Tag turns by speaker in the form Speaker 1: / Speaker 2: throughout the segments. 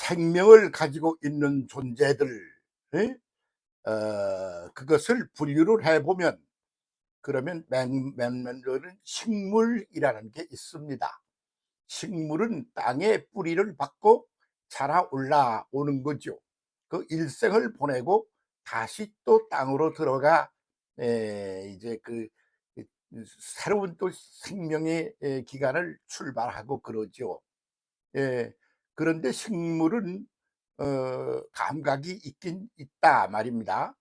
Speaker 1: 생명을 가지고 있는 존재들, 예? 그것을 분류를 해보면, 그러면 몇몇들은 식물이라는 게 있습니다. 식물은 땅에 뿌리를 받고 자라 올라오는 거죠. 그 일생을 보내고 다시 또 땅으로 들어가 이제 새로운 또 생명의 기간을 출발하고 그러죠. 예. 그런데 식물은 감각이 있긴 있다 말입니다.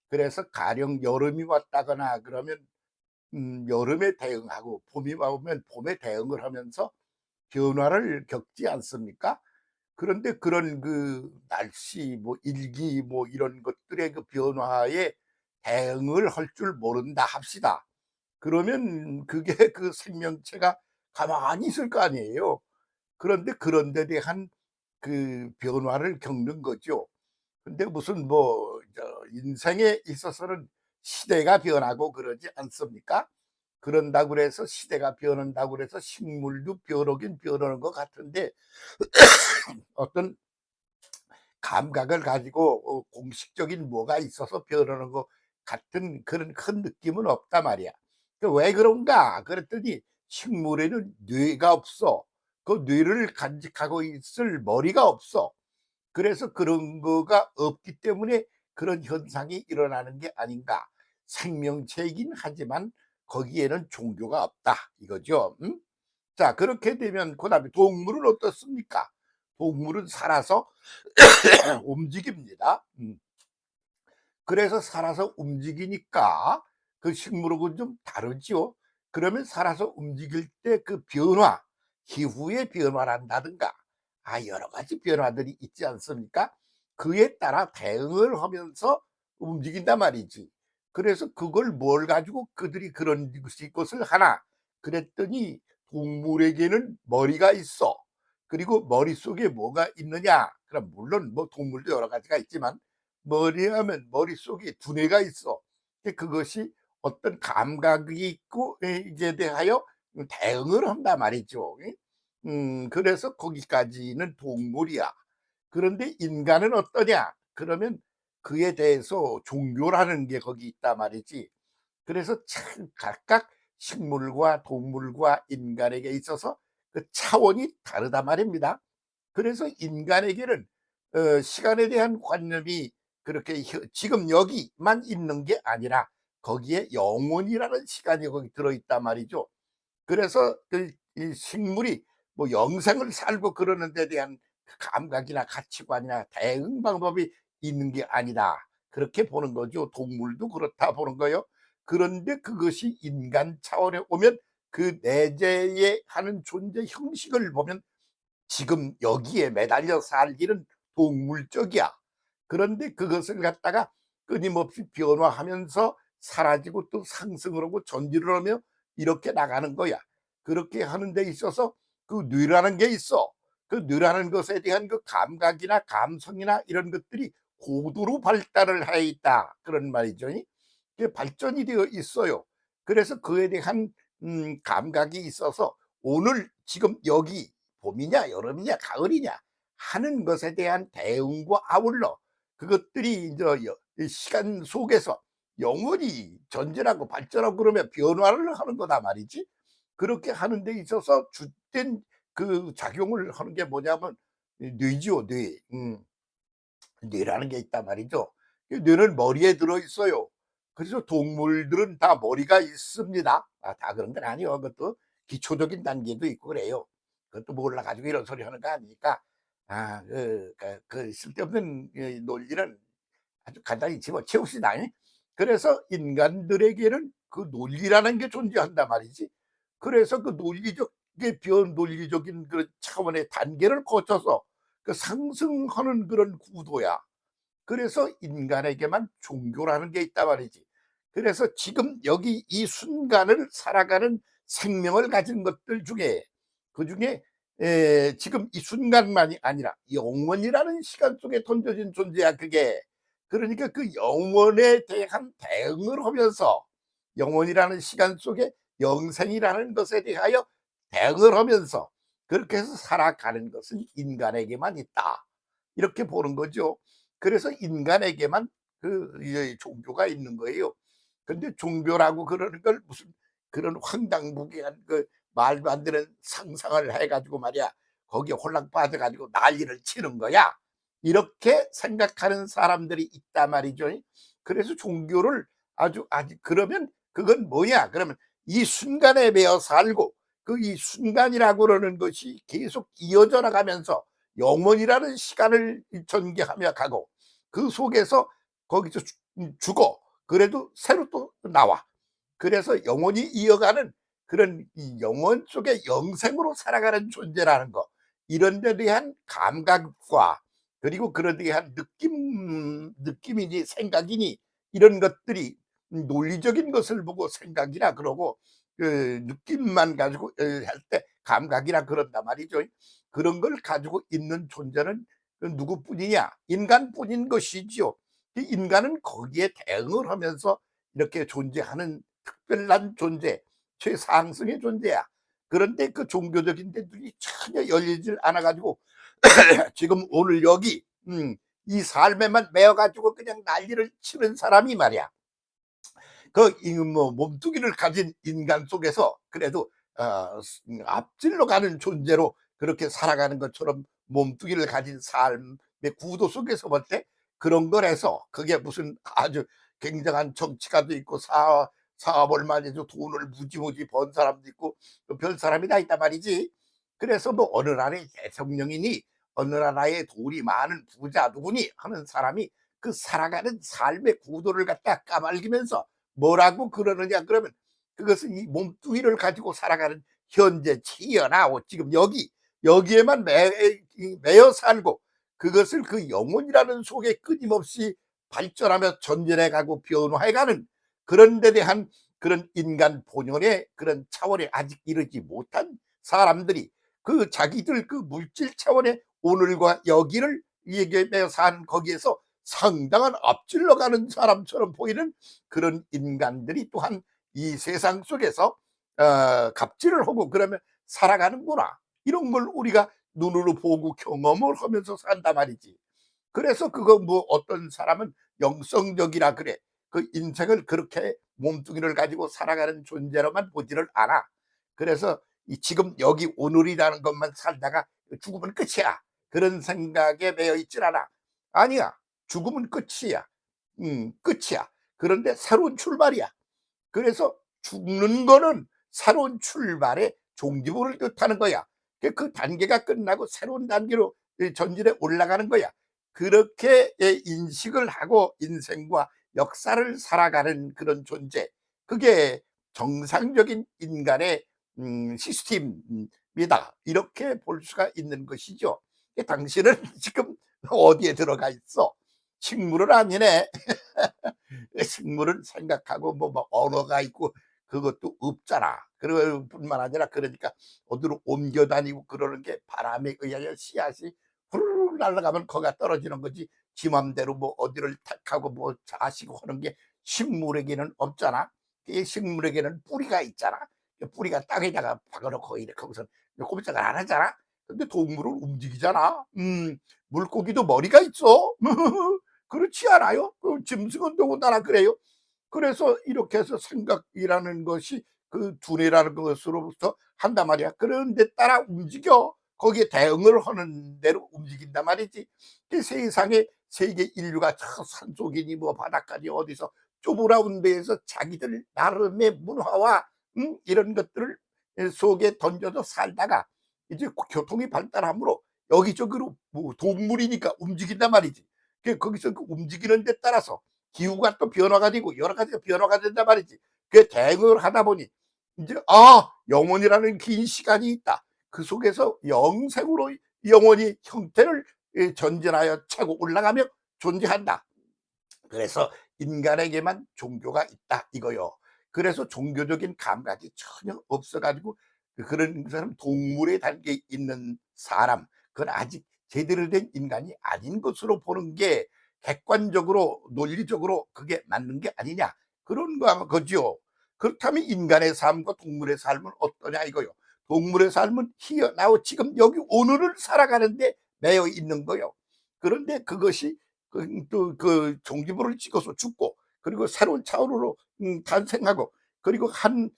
Speaker 1: 그래서 가령 여름이 왔다거나 그러면 여름에 대응하고, 봄이 오면 봄에 대응을 하면서 변화를 겪지 않습니까? 그런데 그런 그 날씨 뭐 일기 뭐 이런 것들의 그 변화에 대응을 할 줄 모른다 합시다. 그러면 그게 그 생명체가 가만히 있을 거 아니에요. 그런데 그런 데 대한 그 변화를 겪는 거죠. 근데 무슨 뭐 인생에 있어서는 시대가 변하고 그러지 않습니까? 그런다고 그래서 시대가 변한다고 그래서 식물도 변하긴 변하는 것 같은데, 어떤 감각을 가지고 공식적인 뭐가 있어서 변하는 것 같은 그런 큰 느낌은 없단 말이야. 왜 그런가 그랬더니 식물에는 뇌가 없어. 그 뇌를 간직하고 있을 머리가 없어. 그래서 그런 거가 없기 때문에 그런 현상이 일어나는 게 아닌가. 생명체이긴 하지만 거기에는 종교가 없다 이거죠. 음? 자, 그렇게 되면 그다음에 동물은 어떻습니까? 동물은 살아서 움직입니다. 그래서 살아서 움직이니까 그 식물하고는 좀 다르지요. 그러면 살아서 움직일 때 그 변화, 기후의 변화란다든가 여러 가지 변화들이 있지 않습니까? 그에 따라 대응을 하면서 움직인단 말이지. 그래서 그걸 뭘 가지고 그들이 그런 것을 하나 그랬더니, 동물에게는 머리가 있어. 그리고 머릿속에 뭐가 있느냐? 그럼 물론 뭐 동물도 여러 가지가 있지만 머리하면 머릿속에 두뇌가 있어. 그것이 어떤 감각이 있고 이제 대하여 대응을 한단 말이죠. 그래서 거기까지는 동물이야. 그런데 인간은 어떠냐? 그러면 그에 대해서 종교라는 게 거기 있단 말이지. 그래서 참 각각 식물과 동물과 인간에게 있어서 그 차원이 다르단 말입니다. 그래서 인간에게는 시간에 대한 관념이 그렇게 지금 여기만 있는 게 아니라 거기에 영혼이라는 시간이 거기 들어있단 말이죠. 그래서 이 식물이 뭐 영생을 살고 그러는 데 대한 그 감각이나 가치관이나 대응 방법이 있는 게 아니다, 그렇게 보는 거죠. 동물도 그렇다 보는 거예요. 그런데 그것이 인간 차원에 오면 그 내재에 하는 존재 형식을 보면 지금 여기에 매달려 살기는 동물적이야. 그런데 그것을 갖다가 끊임없이 변화하면서 사라지고 또 상승을 하고 전진을 하며 이렇게 나가는 거야. 그렇게 하는 데 있어서 그 뇌라는 게 있어. 그 뇌라는 것에 대한 그 감각이나 감성이나 이런 것들이 고도로 발달을 해 있다, 그런 말이죠. 그게 발전이 되어 있어요. 그래서 그에 대한 감각이 있어서 오늘 지금 여기 봄이냐 여름이냐 가을이냐 하는 것에 대한 대응과 아울러 그것들이 이제 이 시간 속에서 영원히 전진하고 발전하고 그러면 변화를 하는 거다 말이지. 그렇게 하는 데 있어서 주된 그 작용을 하는 게 뭐냐면 이 뇌지요, 뇌. 뇌라는 게 있단 말이죠. 이 뇌는 머리에 들어 있어요. 그래서 동물들은 다 머리가 있습니다. 다 그런 건 아니요. 그것도 기초적인 단계도 있고 그래요. 그것도 몰라 가지고 이런 소리 하는 거 아니니까. 그 쓸데없는 이 논리는 아주 간단히 집어치웁시다. 그래서 인간들에게는 그 논리라는 게 존재한단 말이지. 그래서 그 논리적 비논리적인 그런 차원의 단계를 거쳐서 그 상승하는 그런 구도야. 그래서 인간에게만 종교라는 게 있단 말이지. 그래서 지금 여기 이 순간을 살아가는 생명을 가진 것들 중에, 그중에 지금 이 순간만이 아니라 영원이라는 시간 속에 던져진 존재야 그게. 그러니까 그 영원에 대한 대응을 하면서, 영원이라는 시간 속에 영생이라는 것에 대하여 대응을 하면서 그렇게 해서 살아가는 것은 인간에게만 있다. 이렇게 보는 거죠. 그래서 인간에게만 이 종교가 있는 거예요. 근데 종교라고 그러는 걸 무슨 그런 황당무계한 말도 안 되는 상상을 해 가지고 말이야 거기에 홀랑 빠져 가지고 난리를 치는 거야. 이렇게 생각하는 사람들이 있단 말이죠. 그래서 종교를 아주 그러면 그건 뭐냐? 그러면 이 순간에 매여 살고 이 순간이라고 그러는 것이 계속 이어져 나가면서 영원이라는 시간을 전개하며 가고 그 속에서 거기서 죽어. 그래도 새로 또 나와. 그래서 영원히 이어가는 그런 이 영원 속의 영생으로 살아가는 존재라는 거. 이런 데 대한 감각과 그리고 그런 데 대한 느낌이니 생각이니 이런 것들이 논리적인 것을 보고 생각이라 그러고 느낌만 가지고 할 때 감각이라 그런단 말이죠. 그런 걸 가지고 있는 존재는 누구뿐이냐? 인간뿐인 것이지요. 이 인간은 거기에 대응을 하면서 이렇게 존재하는 특별한 존재, 최상승의 존재야. 그런데 그 종교적인 데 눈이 전혀 열리질 않아 가지고 지금 오늘 여기 이 삶에만 매여 가지고 그냥 난리를 치는 사람이 말이야. 몸뚱이를 가진 인간 속에서 그래도 앞질러 가는 존재로 그렇게 살아가는 것처럼 몸뚱이를 가진 삶의 구도 속에서 볼 때 그런 거라서 그게 무슨 아주 굉장한 정치가도 있고 사업을 많이 해서 돈을 무지무지 번 사람도 있고 별 사람이 다 있단 말이지. 그래서 뭐 어느 나라의 대통령이니 어느 나라의 돈이 많은 부자 누구니 하는 사람이 그 살아가는 삶의 구도를 갖다 까발리면서 뭐라고 그러느냐 그러면 그것은 이 몸뚱이를 가지고 살아가는 현재 치여나오 지금 여기에만 매여 살고 그것을 그 영혼이라는 속에 끊임없이 발전하며 전진해 가고 변화해 가는 그런 데 대한 그런 인간 본연의 그런 차원에 아직 이르지 못한 사람들이 그 자기들 그 물질 차원의 오늘과 여기를 얘기하며 사는 거기에서 상당한 앞질러 가는 사람처럼 보이는 그런 인간들이 또한 이 세상 속에서 갑질을 하고 그러면 살아가는구나. 이런 걸 우리가 눈으로 보고 경험을 하면서 산단 말이지. 그래서 그거 뭐 어떤 사람은 영성적이라 그래. 그 인생을 그렇게 몸뚱이를 가지고 살아가는 존재로만 보지를 않아. 그래서 이 지금 여기 오늘이라는 것만 살다가 죽으면 끝이야. 그런 생각에 매여 있질 않아. 아니야. 죽으면 끝이야. 끝이야. 그런데 새로운 출발이야. 그래서 죽는 거는 새로운 출발의 종지부를 뜻하는 거야. 그 단계가 끝나고 새로운 단계로 전진해 올라가는 거야. 그렇게 인식을 하고 인생과 역사를 살아가는 그런 존재. 그게 정상적인 인간의 시스템이다. 이렇게 볼 수가 있는 것이죠. 당신은 지금 어디에 들어가 있어? 식물은 아니네. 식물은 생각하고 뭐 언어가 있고 그것도 없잖아. 그럴 뿐만 아니라 그러니까 어디로 옮겨 다니고 그러는 게 바람에 의하여 씨앗이 후루룩 날아가면 거기가 떨어지는 거지 지 맘대로 뭐 어디를 택하고 뭐 자시고 하는 게 식물에게는 없잖아. 이 식물에게는 뿌리가 있잖아. 그 뿌리가 땅에다가 박아놓고 이렇게 하고서 꼼짝을 안 하잖아. 근데 동물은 움직이잖아. 물고기도 머리가 있어. 그렇지 않아요? 짐승은 더군다나 그래요. 그래서 이렇게 해서 생각이라는 것이 그 두뇌라는 것으로부터 한단 말이야. 그런 데 따라 움직여. 거기에 대응을 하는 대로 움직인단 말이지. 그 세상에 세계 인류가 저 산속이니 뭐 바닷가니 어디서 좁으라운 데에서 자기들 나름의 문화와 이런 것들을 속에 던져서 살다가 이제 교통이 발달함으로 여기저기로 뭐 동물이니까 움직인단 말이지. 거기서 그 움직이는 데 따라서 기후가 또 변화가 되고 여러 가지가 변화가 된단 말이지. 그 대응을 하다 보니 이제 영혼이라는 긴 시간이 있다. 그 속에서 영생으로 영혼이 형태를 전진하여 차고 올라가며 존재한다. 그래서 인간에게만 종교가 있다 이거요. 그래서 종교적인 감각이 전혀 없어 가지고 그런 사람 동물의 단계에 있는 사람 그건 아직 제대로 된 인간이 아닌 것으로 보는 게 객관적으로 논리적으로 그게 맞는 게 아니냐 그런 거죠. 그렇다면 인간의 삶과 동물의 삶은 어떠냐 이거요. 동물의 삶은 희어나오 지금 여기 오늘을 살아가는데 매여 있는 거요. 그런데 그것이 또 그 종지부를 찍어서 죽고, 그리고 새로운 차원으로 탄생하고, 그리고 한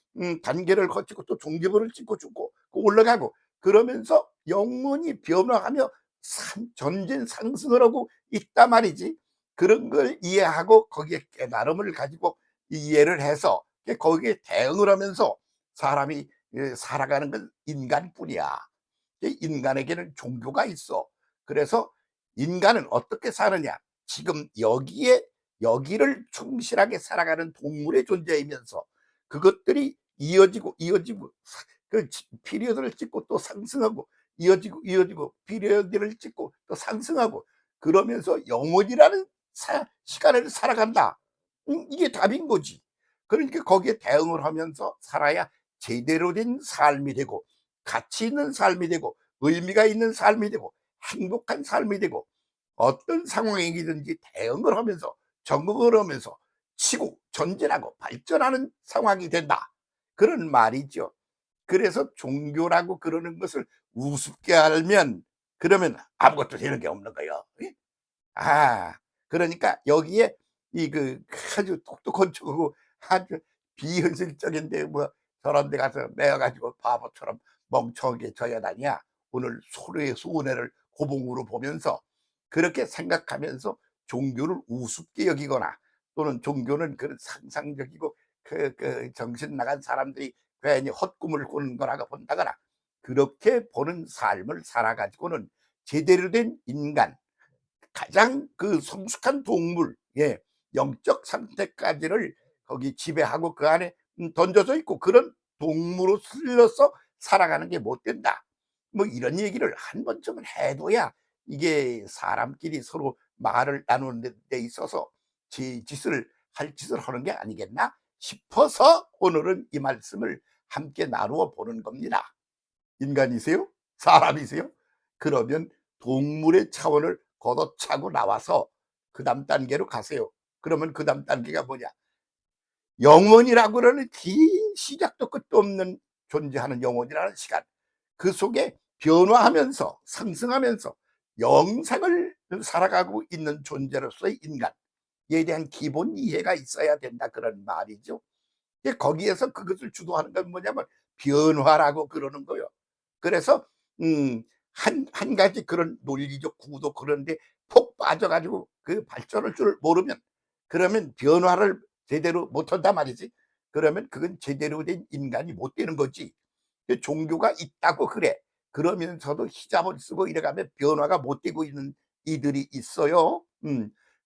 Speaker 1: 단계를 거치고 또 종지부를 찍고 죽고 올라가고, 그러면서 영원히 변화하며 전진 상승을 하고 있단 말이지. 그런 걸 이해하고 거기에 깨달음을 가지고 이해를 해서 거기에 대응을 하면서 사람이 살아가는 건 인간뿐이야. 인간에게는 종교가 있어. 그래서 인간은 어떻게 사느냐? 지금 여기를 충실하게 살아가는 동물의 존재이면서 그것들이 이어지고 피리어드를 찍고 또 상승하고, 이어지고 피리어드를 찍고 또 상승하고, 그러면서 영원이라는 시간을 살아간다. 이게 답인 거지. 그러니까 거기에 대응을 하면서 살아야 제대로 된 삶이 되고, 가치 있는 삶이 되고, 의미가 있는 삶이 되고, 행복한 삶이 되고, 어떤 상황이든지 대응을 하면서 적응을 하면서 치고 전진하고 발전하는 상황이 된다, 그런 말이죠. 그래서 종교라고 그러는 것을 우습게 알면, 그러면 아무것도 되는 게 없는 거예요. 아, 그러니까 여기에 아주 똑똑한 척하고 아주 비현실적인데 뭐 저런 데 가서 매여 가지고 바보처럼 멍청하게 저 여단이야, 오늘 서로의 손해를 고봉으로 보면서 그렇게 생각하면서 종교를 우습게 여기거나, 또는 종교는 그런 상상적이고 정신 나간 사람들이 괜히 헛꿈을 꾸는 거라고 본다거나, 그렇게 보는 삶을 살아 가지고는 제대로 된 인간, 가장 성숙한 동물, 영적 상태까지를 거기 지배하고 그 안에 던져져 있고, 그런 동물로서 살아가는 게 못 된다, 뭐 이런 얘기를 한 번쯤은 해둬야 이게 사람끼리 서로 말을 나누는 데 있어서 할 짓을 하는 게 아니겠나 싶어서 오늘은 이 말씀을 함께 나누어 보는 겁니다. 인간이세요? 사람이세요? 그러면 동물의 차원을 걷어차고 나와서 그다음 단계로 가세요. 그러면 그다음 단계가 뭐냐? 영원이라고 그러는 긴 시작도 끝도 없는 존재하는 영혼이라는 시간, 그 속에 변화하면서 상승하면서 영생을 살아가고 있는 존재로서의 인간에 대한 기본 이해가 있어야 된다, 그런 말이죠. 거기에서 그것을 주도하는 건 뭐냐면 변화라고 그러는 거예요. 그래서 한 가지 그런 논리적 구도 그런 데 폭 빠져 가지고 그 발전할 줄 모르면, 그러면 변화를 제대로 못 한단 말이지. 그러면 그건 제대로 된 인간이 못 되는 거지. 종교가 있다고 그래. 그러면서도 히잡을 쓰고 이래 가면 변화가 못 되고 있는 이들이 있어요.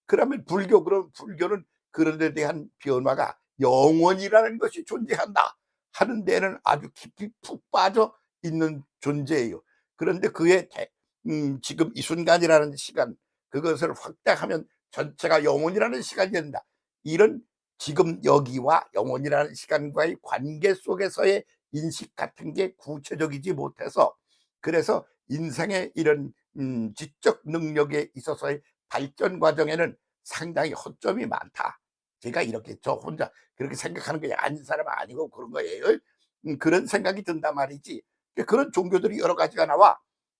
Speaker 1: 그러면 그럼 불교는 그런 데 대한 변화가 영원이라는 것이 존재한다 하는 데는 아주 깊이 푹 빠져 있는 존재예요. 그런데 지금 이 순간이라는 시간, 그것을 확대하면 전체가 영원이라는 시간이 된다, 이런 지금 여기와 영원이라는 시간과의 관계 속에서의 인식 같은 게 구체적이지 못해서, 그래서 인생의 이런 지적 능력에 있어서의 발전 과정에는 상당히 허점이 많다. 제가 이렇게 저 혼자 그렇게 생각하는 게 아닌 사람은 아니고 그런 거예요. 그런 생각이 든단 말이지. 그런 종교들이 여러 가지가 나와.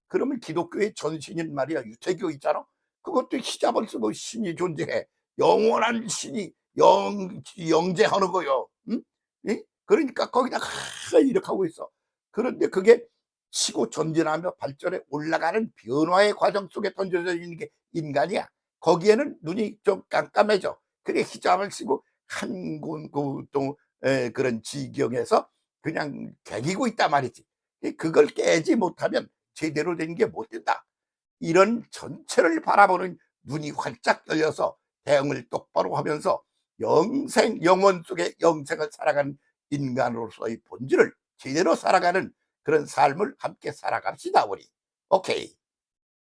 Speaker 1: 그러면 기독교의 전신인 말이야, 유태교 있잖아. 그것도 히잡을 쓰고 신이 존재해. 영원한 신이 영재하는 거요. 응? 예? 그러니까 거기다가 이렇게 하고 있어. 그런데 그게 치고 전진하며 발전해 올라가는 변화의 과정 속에 던져져 있는 게 인간이야. 거기에는 눈이 좀 깜깜해져. 그래 히잡을 쓰고 한 곳도 그런 지경에서 그냥 개기고 있단 말이지. 그걸 깨지 못하면 제대로 된 게 못 된다. 이런 전체를 바라보는 눈이 활짝 열려서 대응을 똑바로 하면서 영원 속에 영생을 살아가는 인간으로서의 본질을 제대로 살아가는 그런 삶을 함께 살아갑시다, 우리. 오케이.